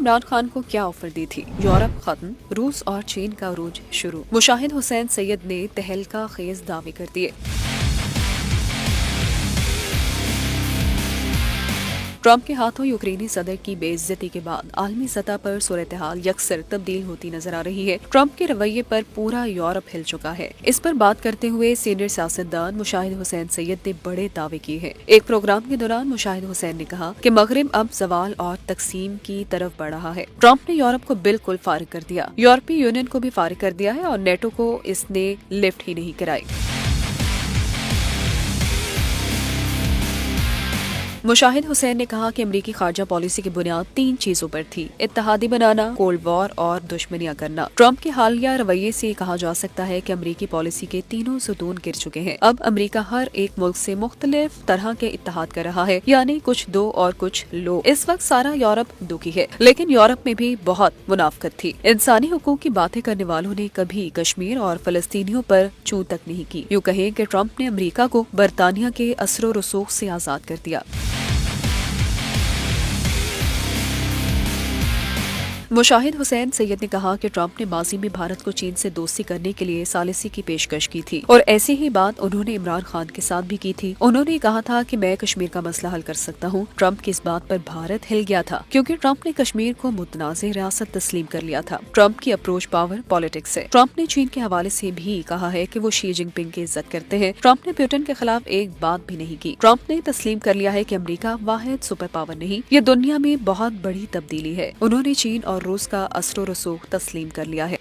عمران خان کو کیا آفر دی تھی؟ یورپ ختم، روس اور چین کا عروج شروع۔ مشاہد حسین سید نے تہلکہ خیز دعوے کر دیے۔ ٹرمپ کے ہاتھوں یوکرینی صدر کی بے عزتی کے بعد عالمی سطح پر صورتحال یکسر تبدیل ہوتی نظر آ رہی ہے۔ ٹرمپ کے رویے پر پورا یورپ ہل چکا ہے۔ اس پر بات کرتے ہوئے سینئر سیاستدان مشاہد حسین سید نے بڑے دعوے کیے ہیں۔ ایک پروگرام کے دوران مشاہد حسین نے کہا کہ مغرب اب زوال اور تقسیم کی طرف بڑھ رہا ہے۔ ٹرمپ نے یورپ کو بالکل فارغ کر دیا، یورپی یونین کو بھی فارغ کر دیا ہے اور نیٹو کو اس نے لفٹ ہی نہیں کرائی۔ مشاہد حسین نے کہا کہ امریکی خارجہ پالیسی کی بنیاد 3 چیزوں پر تھی: اتحادی بنانا، کولڈ وار اور دشمنیاں کرنا۔ ٹرمپ کے حالیہ رویے سے کہا جا سکتا ہے کہ امریکی پالیسی کے تینوں ستون گر چکے ہیں۔ اب امریکہ ہر ایک ملک سے مختلف طرح کے اتحاد کر رہا ہے، یعنی کچھ دو اور کچھ لو۔ اس وقت سارا یورپ دکھی ہے، لیکن یورپ میں بھی بہت منافقت تھی۔ انسانی حقوق کی باتیں کرنے والوں نے کبھی کشمیر اور فلسطینیوں پر چوں تک نہیں کی۔ یوں کہیں کہ ٹرمپ نے امریکہ کو برطانیہ کے اثر و رسوخ سے آزاد کر دیا۔ مشاہد حسین سید نے کہا کہ ٹرمپ نے ماضی میں بھارت کو چین سے دوستی کرنے کے لیے ثالثی کی پیشکش کی تھی، اور ایسی ہی بات انہوں نے عمران خان کے ساتھ بھی کی تھی۔ انہوں نے کہا تھا کہ میں کشمیر کا مسئلہ حل کر سکتا ہوں۔ ٹرمپ کی اس بات پر بھارت ہل گیا تھا، کیونکہ ٹرمپ نے کشمیر کو متنازع ریاست تسلیم کر لیا تھا۔ ٹرمپ کی اپروچ پاور پالیٹکس ہے۔ ٹرمپ نے چین کے حوالے سے بھی کہا ہے کہ وہ شی جن پنگ کی عزت کرتے ہیں۔ ٹرمپ نے پیوٹن کے خلاف ایک بات بھی نہیں کی۔ ٹرمپ نے تسلیم کر لیا ہے کہ امریکہ واحد سپر پاور نہیں، یہ دنیا میں بہت بڑی تبدیلی ہے۔ انہوں نے چین اور روس کا اثر و رسوخ تسلیم کر لیا ہے۔